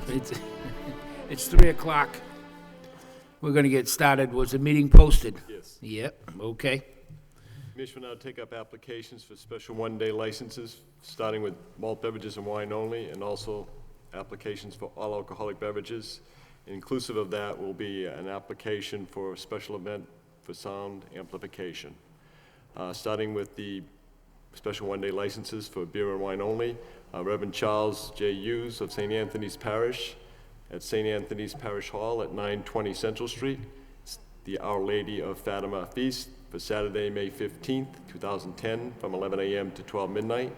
It's 3 o'clock. We're gonna get started. Was the meeting posted? Yes. Yep, okay. Commission will now take up applications for special one-day licenses, starting with malt beverages and wine only, and also applications for all alcoholic beverages. Inclusive of that will be an application for a special event for sound amplification. Starting with the special one-day licenses for beer and wine only, Reverend Charles J. Hughes of St. Anthony's Parish at St. Anthony's Parish Hall at 920 Central Street. It's the Our Lady of Fatima Feast for Saturday, May 15th, 2010, from 11 a.m. to 12 midnight.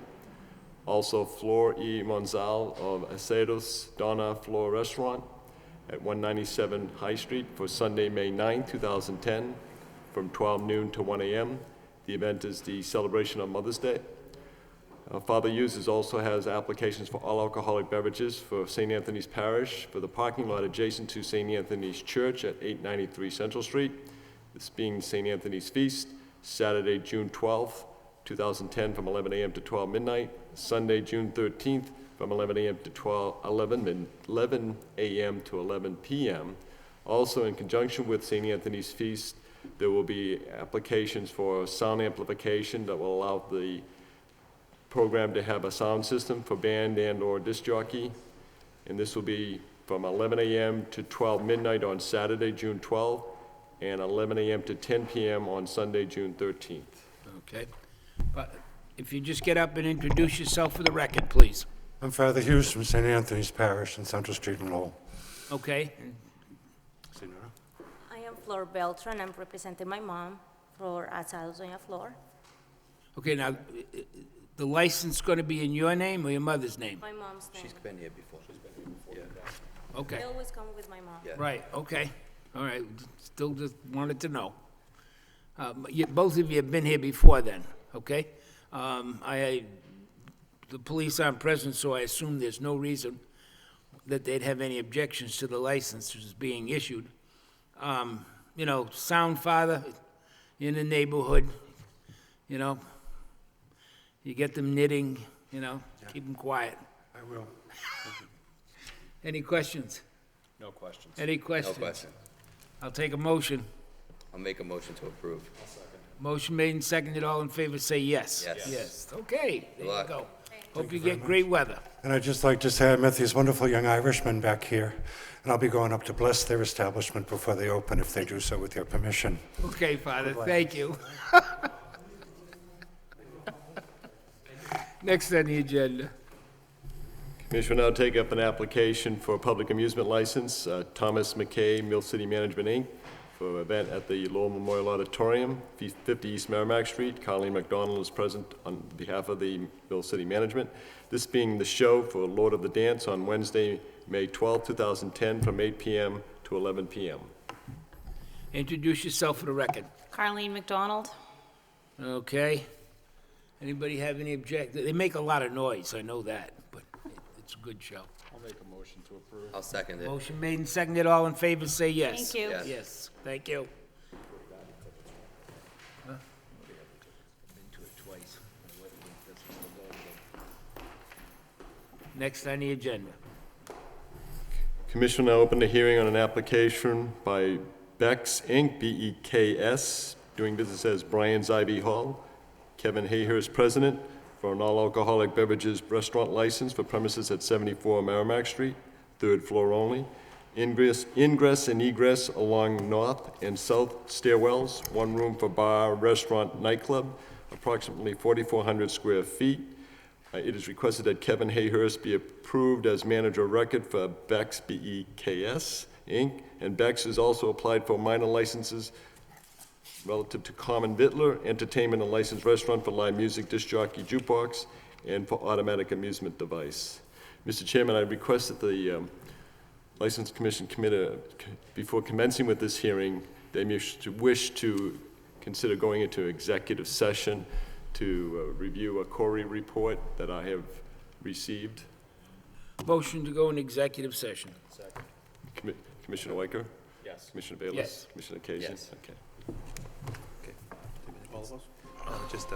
Also, Flor E. Monzal of Aceros Donna Flor Restaurant at 197 High Street for Sunday, May 9th, 2010, from 12 noon to 1 a.m. The event is the celebration of Mother's Day. Father Hughes also has applications for all alcoholic beverages for St. Anthony's Parish for the parking lot adjacent to St. Anthony's Church at 893 Central Street. This being St. Anthony's Feast, Saturday, June 12th, 2010, from 11 a.m. to 12 midnight. Sunday, June 13th, from 11 a.m. to 11 a.m. to 11 p.m. Also, in conjunction with St. Anthony's Feast, there will be applications for sound amplification that will allow the program to have a sound system for band and/or disc jockey. And this will be from 11 a.m. to 12 midnight on Saturday, June 12th, and 11 a.m. to 10 p.m. on Sunday, June 13th. Okay. But if you just get up and introduce yourself for the record, please. I'm Father Hughes from St. Anthony's Parish in Central Street in Lowell. Okay. Senora? I am Flor Beltran. I'm representing my mom for Asados Doña Flor. Okay, now, the license gonna be in your name or your mother's name? My mom's name. She's been here before. Yeah. Okay, I always come with my mom. Yeah. right, okay. All right, still just wanted to know. Both of you have been here before then, okay? The police aren't present, so I assume there's no reason that they'd have any objections to the licenses being issued. You know, sound father in the neighborhood, you know, you get them knitting, you know, keep them quiet. I will. Any questions? No questions. Any No questions? question. I'll take a motion. I'll make a motion to approve. Motion made and seconded, all in favor, say yes. Yes. Yes, okay, there you luck. go. Hope you get great weather. And I'd just like to say I met these wonderful young Irishmen back here, and I'll be going up to bless their establishment before they open, if they do so with your permission. Okay, Father, thank you. Next on the agenda. Commission will now take up an application for a public amusement license, Thomas McKay, Mill City Management, Inc., for an event at the Lowell Memorial Auditorium, 50 East Merrimack Street. Colleen McDonald is present on behalf of the Mill City Management. This being the show for Lord of the Dance on Wednesday, May 12, 2010, from 8 p.m. to 11 p.m. Introduce yourself for the record. Carlene McDonald. Okay. Anybody have any They make a lot of noise, I know that, but it's a good show. I'll make a motion to approve. I'll second it. Motion made and seconded, all in favor, say yes. Thank you. Yes. Yes, thank you. Huh? Been to it twice. Next on the agenda. Commission will now open the hearing on an application by Beck's, Inc., B-E-K-S, doing business as Brian's Ivy Hall. Kevin Hayhurst, president, for an all-alcoholic beverages restaurant license for premises at 74 Merrimack Street, third floor only. Ingress and egress along north and south stairwells, one room for bar, restaurant, nightclub, approximately 4,400 square feet. It is requested that Kevin Hayhurst be approved as manager of record for Beck's, B-E-K-S, Inc., and Beck's has also applied for minor licenses relative to common Vittler, entertainment and licensed restaurant for live music, disc jockey, jukebox, and for automatic amusement device. Mr. Chairman, I request that the License Commission before commencing with this hearing, they wish to consider going into executive session to review a Corey report that I have received. Motion to go in executive session. Second. Commissioner Weicker? Yes. Commissioner Bayless? Yes. Commissioner Ocasio? Yes. Okay. All of us? Just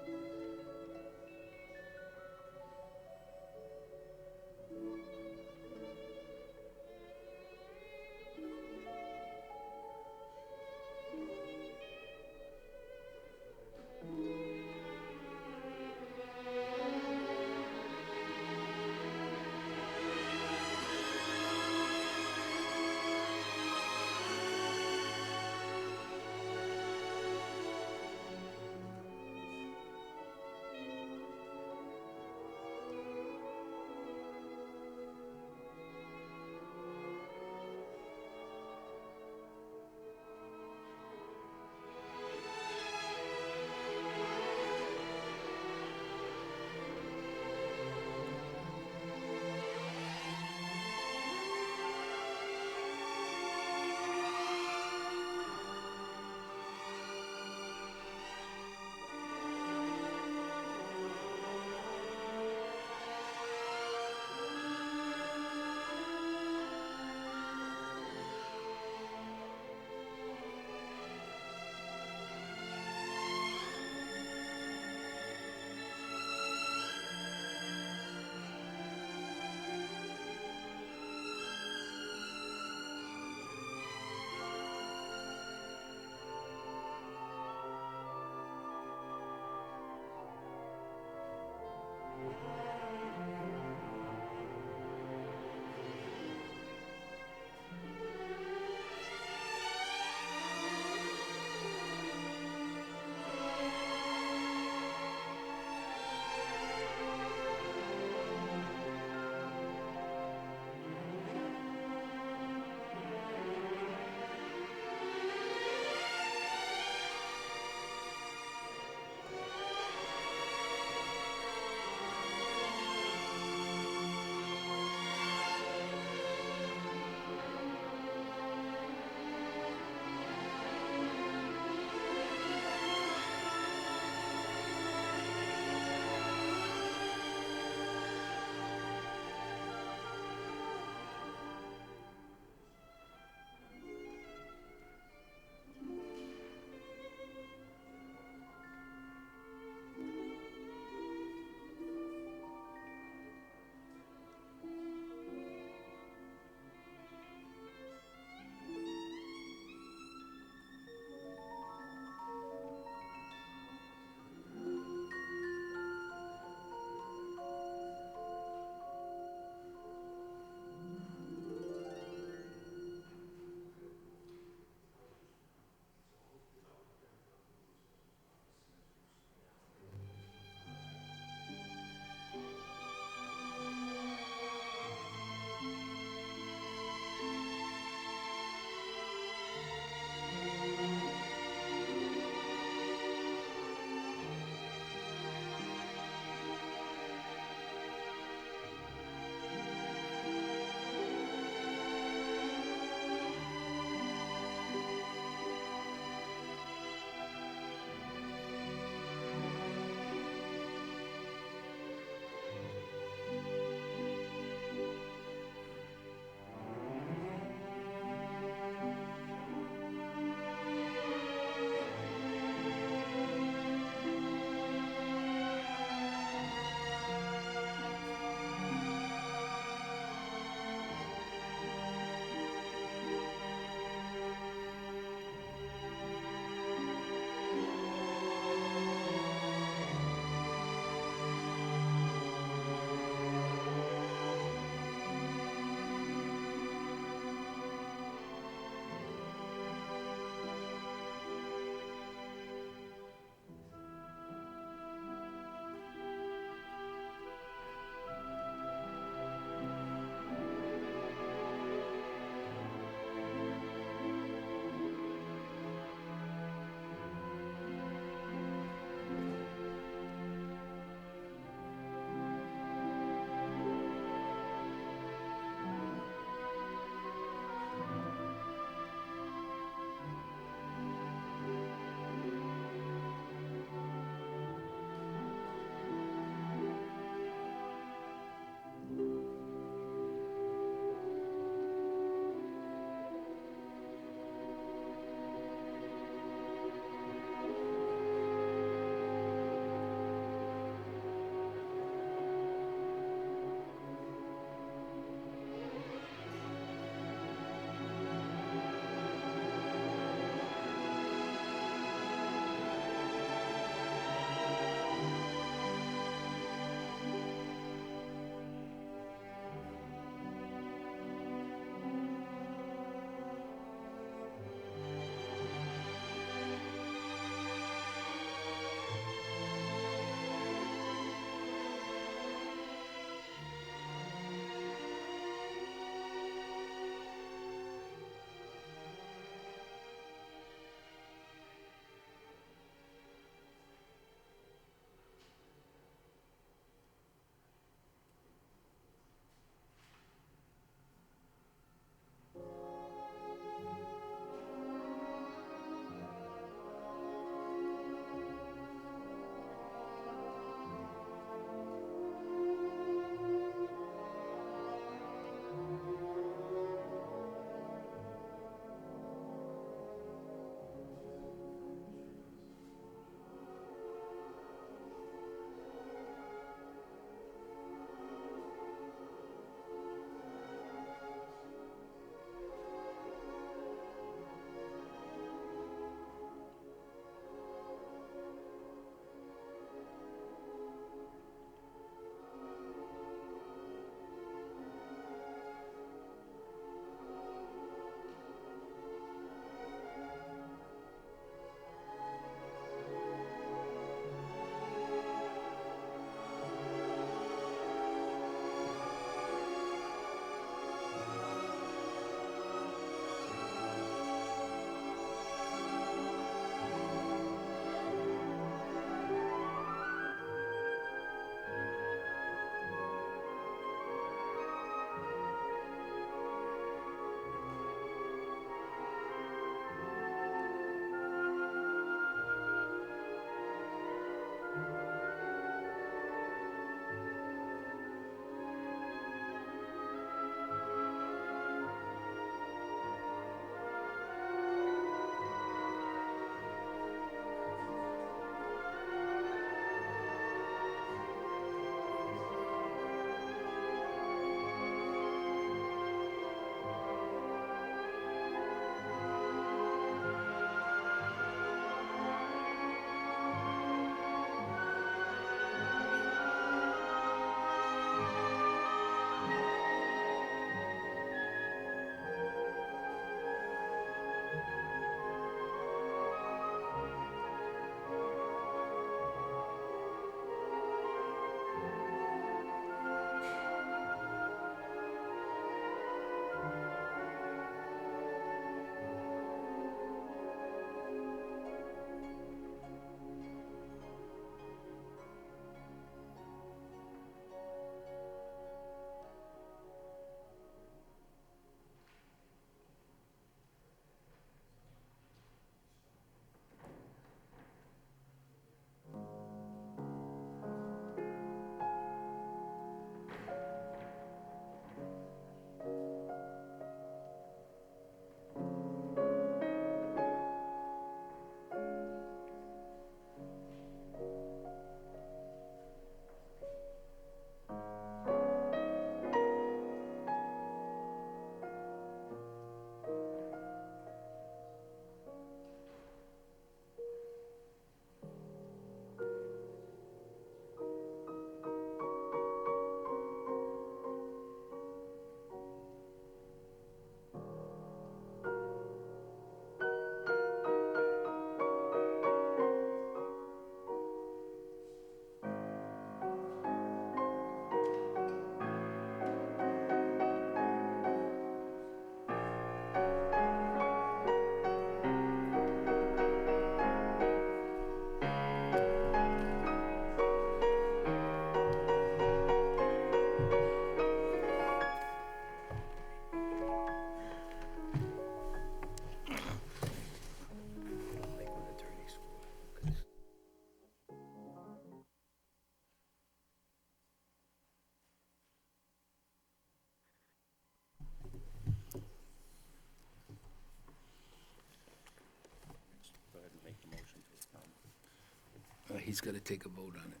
just gotta take a vote on it.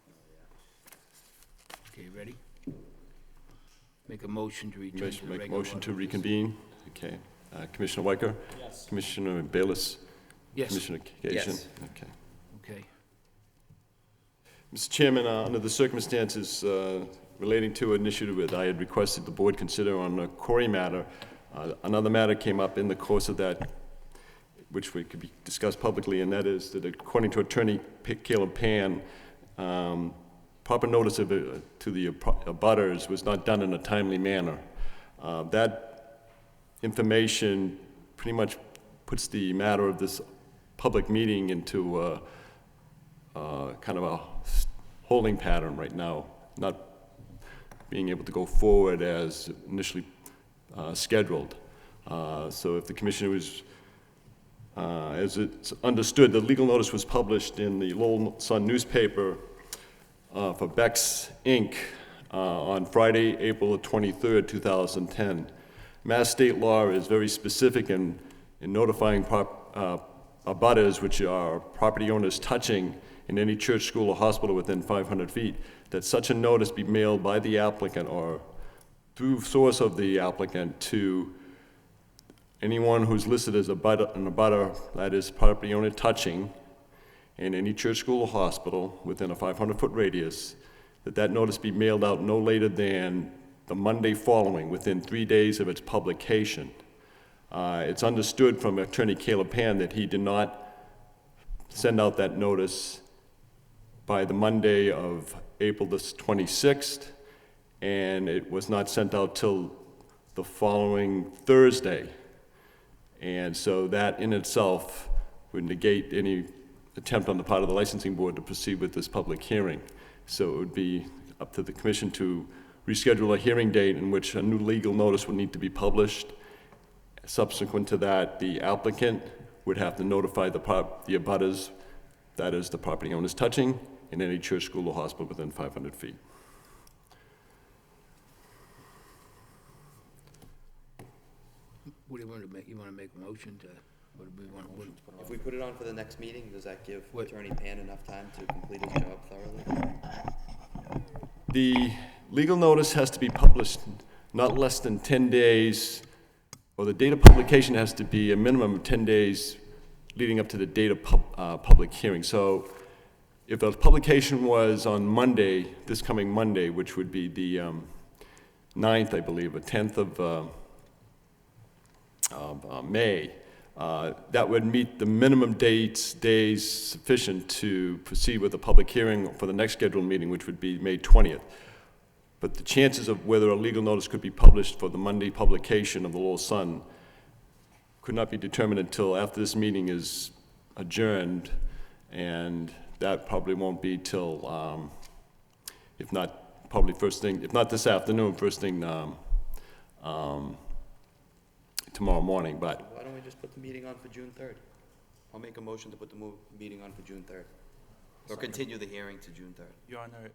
Okay, ready? Make a motion to return to the Make a regular motion to order. reconvene. Okay. Commissioner Weicker? Yes. Commissioner Bayless? Yes, Commissioner Gajan? Yes. Okay. okay. Mr. Chairman, under the circumstances relating to an issue that I had requested the board consider on the Corey matter, another matter came up in the course of that, which we could be discussed publicly, and that is that according to Attorney Caleb Pan, proper notice of to the abutters was not done in a timely manner. That information pretty much puts the matter of this public meeting into kind of a holding pattern right now, not being able to go forward as initially scheduled. So if the commissioner was, as it's understood, the legal notice was published in the Lowell Sun newspaper for Beck's Inc. On Friday, April 23rd, 2010. Mass state law is very specific in notifying abutters, which are property owners touching in any church, school, or hospital within 500 feet, that such a notice be mailed by the applicant or through source of the applicant to anyone who's listed as an abutter, that is property owner touching, in any church, school, or hospital within a 500-foot radius, that notice be mailed out no later than the Monday following, within 3 days of its publication. It's understood from Attorney Caleb Pan that he did not send out that notice by the Monday of April the 26th, and it was not sent out till the following Thursday. And so that in itself would negate any attempt on the part of the licensing board to proceed with this public hearing. So it would be up to the commission to reschedule a hearing date in which a new legal notice would need to be published. Subsequent to that, the applicant would have to notify the abutters, that is the property owners touching, in any church, school, or hospital within 500 feet. What do you want to make? You want to make a motion to, what do we want? If we put it on for the next meeting, does that give What- Attorney Pan enough time to complete his job thoroughly? The legal notice has to be published not less than 10 days, or the date of publication has to be a minimum of 10 days leading up to the date of public hearing. So if the publication was on Monday, this coming Monday, which would be the 9th, I believe, or 10th of May, that would meet the minimum days sufficient to proceed with the public hearing for the next scheduled meeting, which would be May 20th. But the chances of whether a legal notice could be published for the Monday publication of the Lowell Sun could not be determined until after this meeting is adjourned, and that probably won't be till, if not, probably first thing, if not this afternoon, first thing tomorrow morning, but Why don't we just put the meeting on for June 3rd? I'll make a motion to put the meeting on for June 3rd. Or continue the hearing to June 3rd. Your Honor,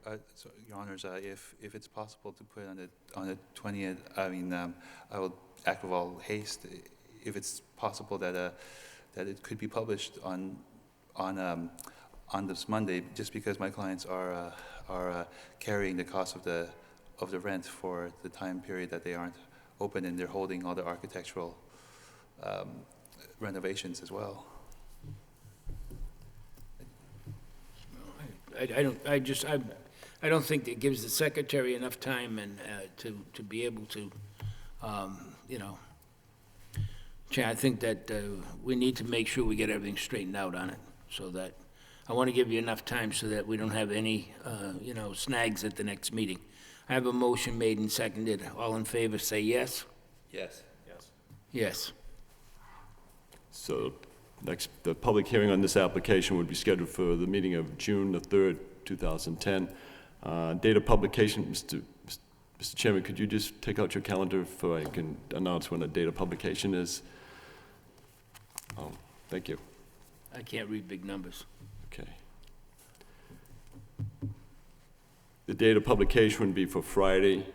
Your Honors, if it's possible to put it on the 20th, I mean, I will act with all haste if it's possible that it could be published on this Monday, just because my clients are carrying the cost of the rent for the time period that they aren't open, and they're holding all the architectural renovations as well. I don't think that gives the secretary enough time and, to be able to, you know, Chair, I think that, we need to make sure we get everything straightened out on it, so that, I want to give you enough time so that we don't have any, you know, snags at the next meeting. I have a motion made and seconded. All in favor, say yes? Yes. Yes. Yes. so the public hearing on this application would be scheduled for the meeting of June the 3rd, 2010. Date of publication, Mr. Chairman, could you just take out your calendar so I can announce when the date of publication is? Oh, thank you. I can't read big numbers. Okay. The date of publication would be for Friday,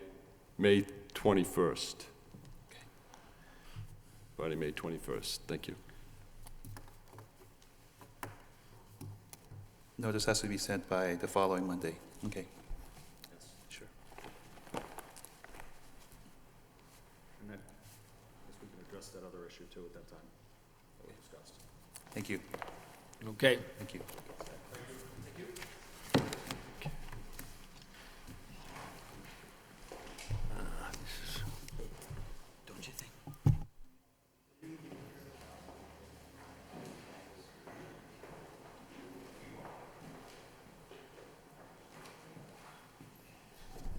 May 21st. Friday, May 21st. Thank you. Notice has to be sent by the following Monday. Okay. Yes, sure. And then, I guess we can address that other issue too at that time, that we discussed. Thank you. Okay. Thank you. Don't you think?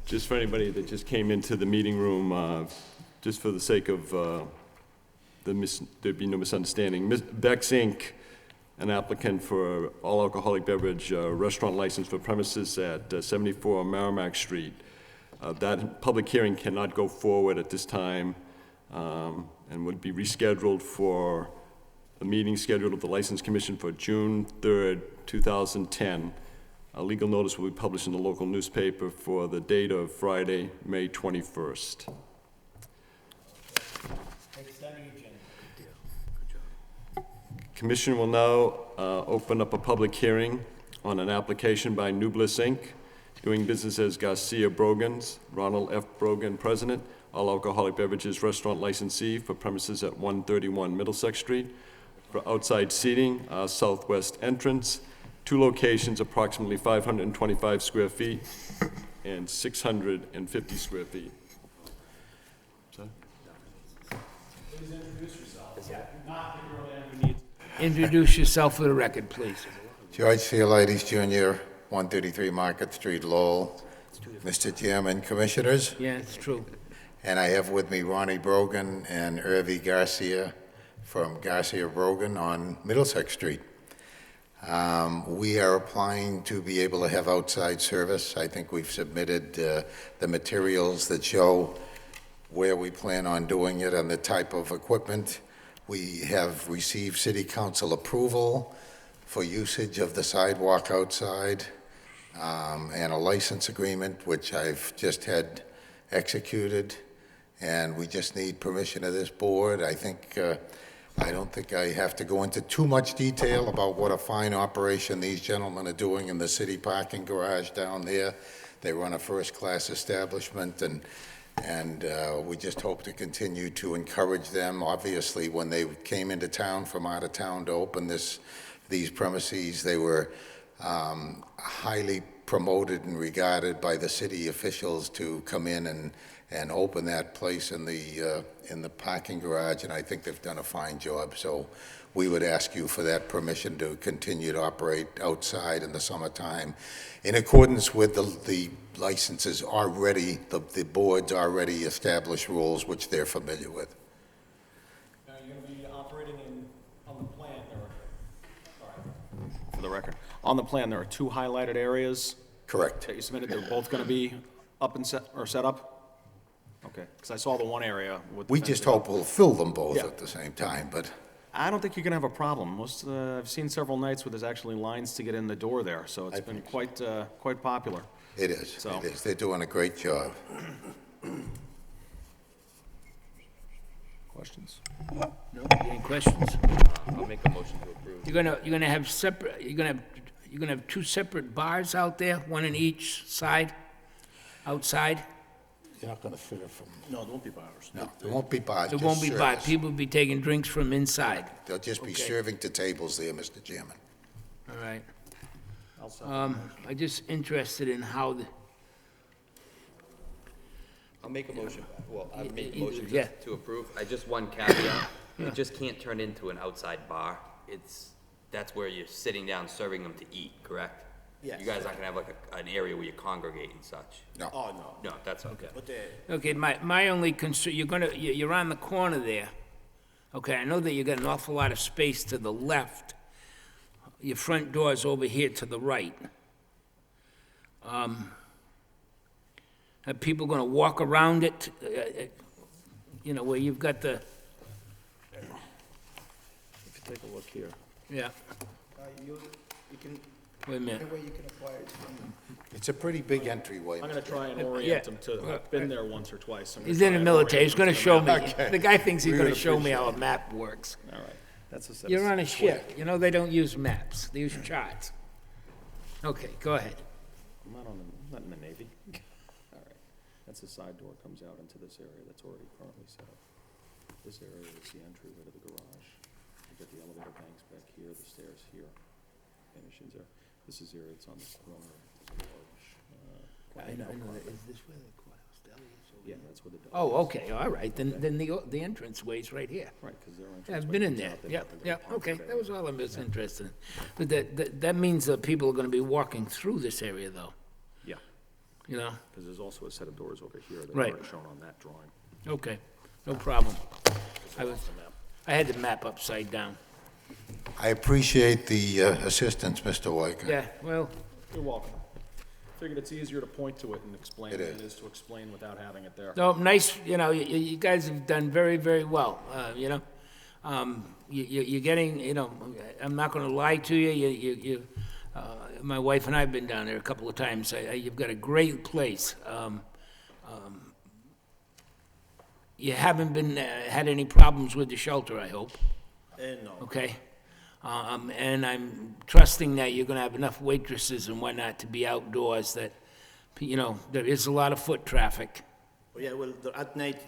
Just for anybody that just came into the meeting room, just for the sake of there'd be no misunderstanding, Beck's Inc., an applicant for all alcoholic beverage restaurant license for premises at 74 Merrimack Street. That public hearing cannot go forward at this time and would be rescheduled for a meeting scheduled with the License Commission for June 3rd, 2010. A legal notice will be published in the local newspaper for the date of Friday, May 21st. Commission will now open up a public hearing on an application by Nublis Inc., doing business as Garcia Brogan's, Ronald F. Brogan, President, all alcoholic beverages restaurant licensee for premises at 131 Middlesex Street, for outside seating, southwest entrance, 2 locations, approximately 525 square feet and 650 square feet. Introduce yourself for the record, please. George Theolides Jr., 133 Market Street, Lowell. Mr. Chairman, Commissioners, Yeah, it's true. and I have with me Ronnie Brogan and Irvi Garcia from Garcia Brogan on Middlesex Street. We are applying to be able to have outside service. I think we've submitted the materials that show where we plan on doing it and the type of equipment. We have received city council approval for usage of the sidewalk outside, and a license agreement, which I've just had executed, and we just need permission of this board. I don't think I have to go into too much detail about what a fine operation these gentlemen are doing in the city parking garage down there. They run a first-class establishment, and we just hope to continue to encourage them. Obviously, when they came into town from out of town to open these premises, they were highly promoted and regarded by the city officials to come in and open that place in the parking garage, and I think they've done a fine job. So we would ask you for that permission to continue to operate outside in the summertime in accordance with the licenses already, the board's already established rules, which they're familiar with. Now, you're going to be operating on the plan, for the record, on the plan, there are 2 highlighted areas Correct. that you submitted. They're both going to be up and set up? Okay, because I saw the one area with. We just hope we'll fill them both Yeah. at the same time, but I don't think you're going to have a problem. I've seen several nights where there's actually lines to get in the door there, so it's been quite popular. it is. So- It is. They're doing a great job. Questions? No, any questions? I'll make a motion to approve. You're gonna have separate, you're gonna have 2 separate bars out there, one on each side, outside? You're not going to fit it from. No, it won't be bars. No, it won't be bars. It just won't be bars, service. people will be taking drinks from inside, They'll just be Okay. serving to tables there, Mr. Chairman. all right? I'm just interested in how the, I'll make a motion, well, I'll make a y- motion yeah. to approve. I just one caveat, it just can't turn into an outside bar. That's where you're sitting down serving them to eat, correct? Yes. You guys aren't gonna have like an area where you congregate and such? No. Oh, no. No, that's okay. okay, my only concern, you're on the corner there. Okay, I know that you got an awful lot of space to the left. Your front door's over here to the right. Are people gonna walk around it, where you've got the, If you take a look here. yeah, You can, wait a minute. the way you can apply it from, It's a pretty big entryway. I'm going to try and Yeah. orient him to, I've been there once or twice. I'm gonna He's try in the and military, orient he's gonna him to show the me. map. The guy thinks he's We gonna would show me appreciate how a map works. All right, that's a set. You're on a ship, they don't use maps, they use charts. Okay, go ahead. I'm not in the Navy. All right. That's the side door, comes out into this area that's already currently set up. This area is the entryway to the garage. You got the elevator banks back here, the stairs here. Finishes there. This is the area that's on this corner. It's a large, I know, is this where the courthouse deli is? Yeah, that's where the. Oh, okay, all right, then the entranceway's right here. Right, because their entrance. Yeah, I've been in there, yeah, okay, that was all I was interested in. But that means that people are gonna be walking through this area, though, Yeah, you know? because there's also a set of doors over here that Right. aren't shown on that drawing. Okay, no problem. I had the map upside down. I appreciate the assistance, Mr. Weicker. Yeah, well, You're welcome. Figured it's easier to point to it and explain It than it is. is to explain without having it there. no, nice, you know, you guys have done very, very well, you know? You're getting, you know, I'm not gonna lie to you, my wife and I have been down there a couple of times. You've got a great place. You haven't been, had any problems with the shelter, I hope, No. okay? And I'm trusting that you're gonna have enough waitresses and whatnot to be outdoors, that, you know, there is a lot of foot traffic. Yeah, well, at night,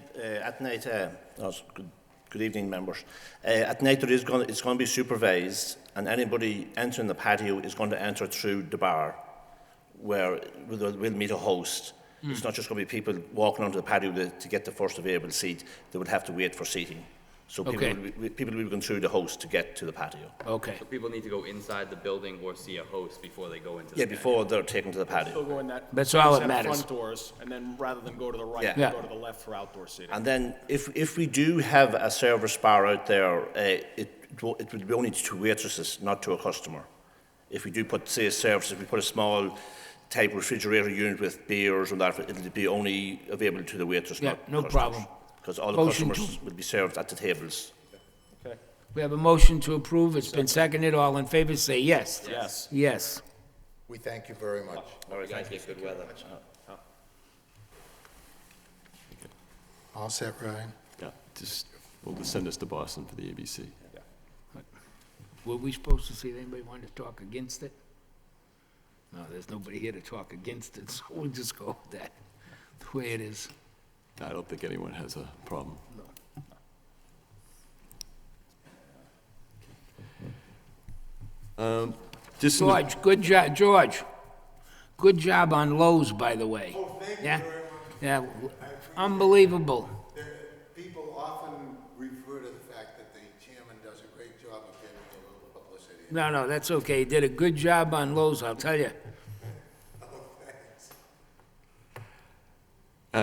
good evening, members. At night, it's going to be supervised, and anybody entering the patio is going to enter through the bar, where we'll meet a host. It's not just going to be people walking onto the patio to get the first available seat. They would have to wait for seating. So Okay. people will be going through the host to get to the patio. Okay, So people need to go inside the building or see a host before they go into the. Yeah, before they're taken to the Still patio. go in that. That's all that set of matters. Front doors, and then rather than go to the right, Yeah. go to the left for outdoor seating. And then if we do have a service bar out there, it would be only to waitresses, not to a customer. If we do put, say, a service, if we put a small type refrigerator unit with beers and that, it'll be only available to the waitress, Yeah, not no customers. problem. Because all the Motion customers will be served at the tables. Okay, we have a motion to approve, it's been seconded, all in favor, say yes. yes. Yes. We thank you very much. All right, Guys get good weather. All set, Ryan? Yeah, we'll just send this to Boston for the ABC. Were we supposed to see if anybody wanted to talk against it? No, there's nobody here to talk against it, so we'll just go with that, the way it is. I don't think anyone has a problem. Just in the- George, good job, George. Good job on Lowe's, by the way. Oh, thank you Yeah? very much. Yeah, unbelievable. People often refer to the fact that the chairman does a great job of giving a little publicity. No, that's okay. Did a good job on Lowe's, I'll tell you.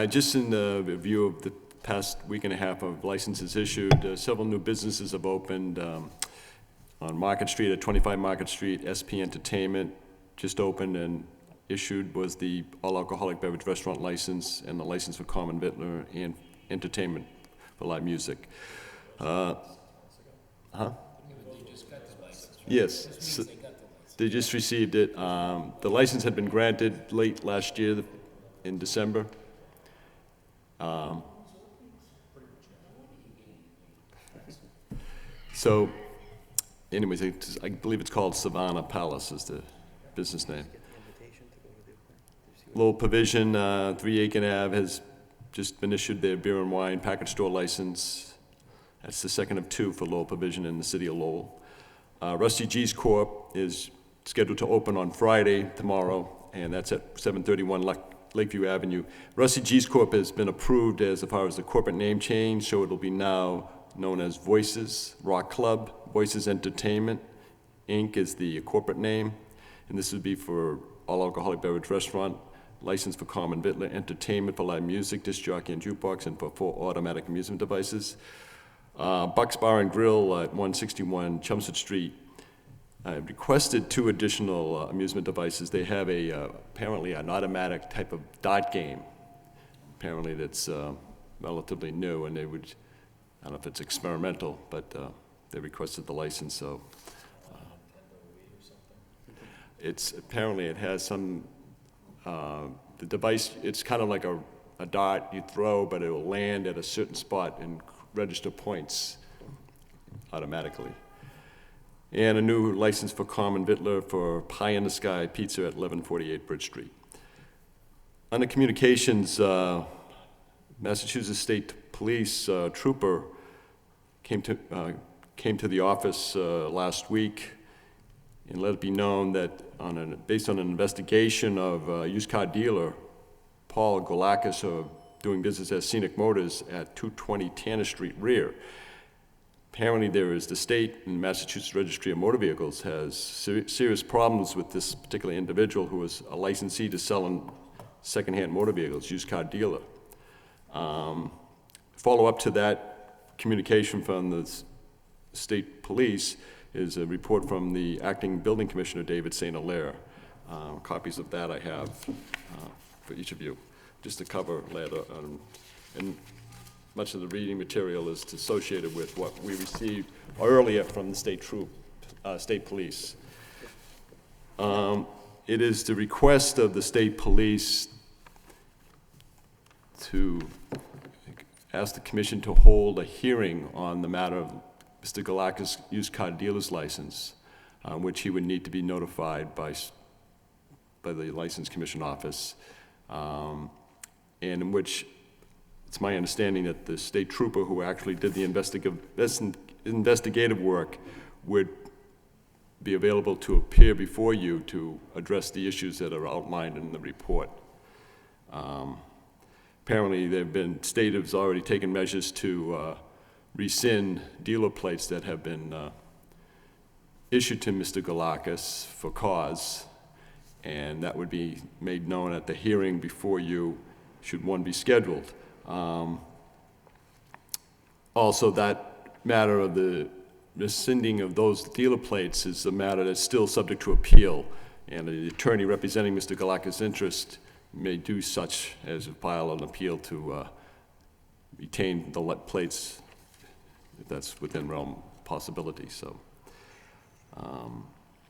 Just in the review of the past week and a half of licenses issued, several new businesses have opened on Market Street, at 25 Market Street. SP Entertainment just opened and issued was the all-alcoholic beverage restaurant license and the license for common victular and entertainment for live music. Yes. So they just received it. The license had been granted late last year in December. So, anyways, I believe it's called Savannah Palace is the business name. Lowell Provision, 3 Aiken Ave, has just been issued their beer and wine package store license. That's the second of two for Lowell Provision in the city of Lowell. Rusty G's Corp. is scheduled to open on Friday, tomorrow, and that's at 731 Lakeview Avenue. Rusty G's Corp. has been approved as far as the corporate name change, so it'll be now known as Voices Rock Club. Voices Entertainment, Inc. is the corporate name, and this would be for all alcoholic beverage restaurant, license for common victular, entertainment for live music, disc jockey and jukebox, and for 4 automatic amusement devices. Buck's Bar and Grill at 161 Chelmsford Street. I requested 2 additional amusement devices. They have apparently an automatic type of dart game, apparently that's relatively new, and they would, I don't know if it's experimental, but they requested the license, so. Apparently it has some, the device, it's kind of like a dart you throw, but it will land at a certain spot and register points automatically. and a new license for common vitler for Pie in the Sky Pizza at 1148 Bridge Street. Under communications, Massachusetts State Police trooper came to the office last week and let it be known that based on an investigation of a used car dealer, Paul Golakis, doing business as Scenic Motors at 220 Tanner Street rear. Apparently the state and Massachusetts Registry of Motor Vehicles has serious problems with this particular individual who is a licensee to sell secondhand motor vehicles, used car dealer. Follow up to that communication from the state police is a report from the acting building commissioner, David St. Hilaire. Copies of that I have for each of you, just to cover later. And much of the reading material is associated with what we received earlier from the state police. It is the request of the state police to ask the commission to hold a hearing on the matter of Mr. Galakis' used car dealer's license, which he would need to be notified by the License Commission office, and in which it's my understanding that the state trooper who actually did the investigative work would be available to appear before you to address the issues that are outlined in the report. Apparently, state has already taken measures to rescind dealer plates that have been issued to Mr. Galakis for cause, and that would be made known at the hearing before you, should one be scheduled. Also, that matter of the rescinding of those dealer plates is a matter that's still subject to appeal, and the attorney representing Mr. Galakis' interest may do such as file an appeal to retain the plates, if that's within realm possibility. So, Are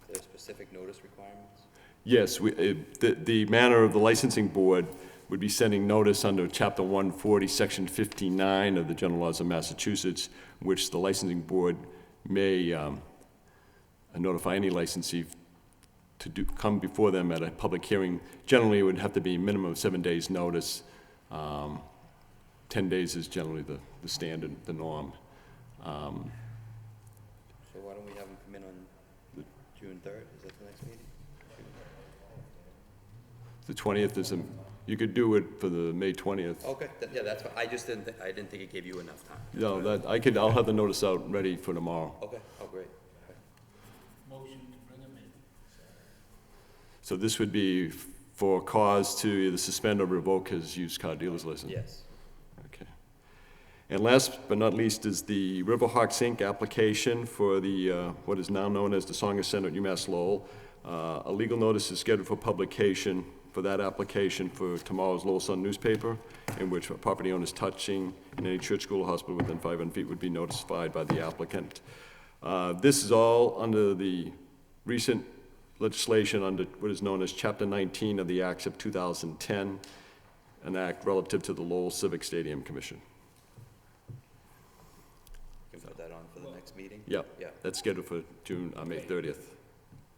there specific notice requirements? yes, the manner of the licensing board would be sending notice under Chapter 140, Section 59 of the General Laws of Massachusetts, which the licensing board may notify any licensee to come before them at a public hearing. Generally, it would have to be a minimum of 7 days' notice. 10 days is generally the standard, the norm. So why don't we have them come in on June 3rd? Is that the next meeting? The 20th is you could do it for the May 20th. Okay, yeah, that's fine. I just didn't, I didn't think it gave you enough time. No, I'll have the notice out ready for tomorrow. Okay, oh, great. Okay. Motion to bring them in. So this would be for cause to either suspend or revoke his used car dealer's license? Yes. Okay. And last but not least is the Riverhawks Inc. application for the, what is now known as the Sanger Center at UMass Lowell. A legal notice is scheduled for publication for that application for tomorrow's Lowell Sun newspaper, in which property owners touching in any church, school, or hospital within 500 feet would be notified by the applicant. This is all under the recent legislation under what is known as Chapter 19 of the Acts of 2010, an act relative to the Lowell Civic Stadium Commission. You can put that on for the next meeting? Yep, Yeah. that's scheduled for May 30th.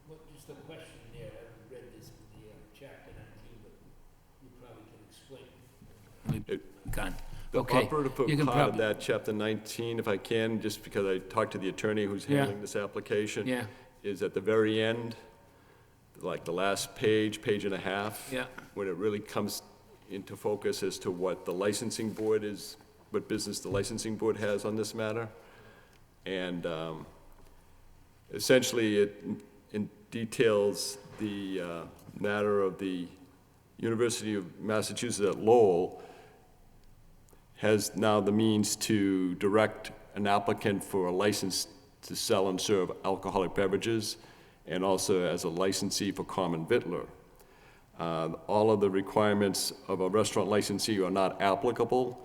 Well, just a question there, I haven't read this, the chapter 19, but you probably can explain. Gone. The Okay. operative You can part of probably, that, Chapter 19, if I can, just because I talked to the attorney who's Yeah. handling this application, yeah, is at the very end, like the last page and a half, yeah, when it really comes into focus as to what the licensing board is, what business the licensing board has on this matter. And essentially, it details the matter of the University of Massachusetts at Lowell has now the means to direct an applicant for a license to sell and serve alcoholic beverages, and also as a licensee for common vitler. All of the requirements of a restaurant licensee are not applicable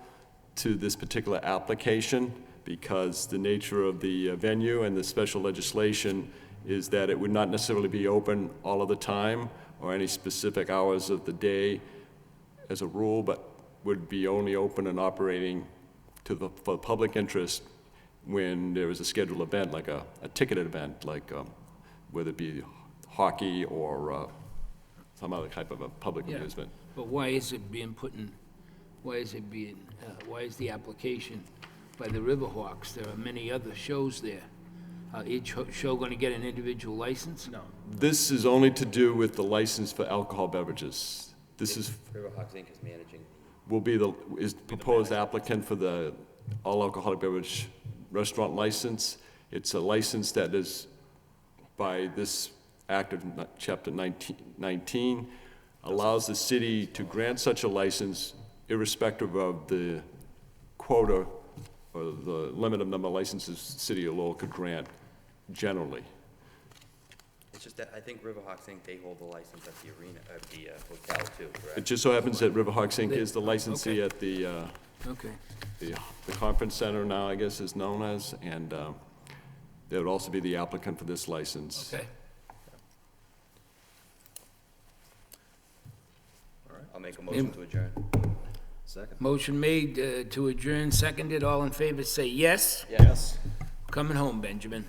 to this particular application because the nature of the venue and the special legislation is that it would not necessarily be open all of the time or any specific hours of the day as a rule, but would be only open and operating for public interest when there is a scheduled event, like a ticketed event, like whether it be hockey or some other type of a public Yeah. amusement. But why is it being put in, why is the application by the Riverhawks? There are many other shows there. Each show going to get an individual license? No. This is only to do with the license for alcohol beverages. This is, Riverhawks Inc. is managing. is proposed applicant for the all alcoholic beverage restaurant license. It's a license that is, by this act of chapter 19, allows the city to grant such a license irrespective of the quota or the limit of number of licenses the city of Lowell could grant generally. It's just that I think Riverhawks Inc., they hold the license at the arena, at the hotel too, It correct? just so happens that Riverhawks Inc. is the licensee Okay. at Okay. the conference center now, I guess, is known as, and they would also be the applicant for this license. Okay. I'll make a motion to adjourn. Second. Motion made to adjourn, seconded. All in favor, say yes. Yes. Coming home, Benjamin.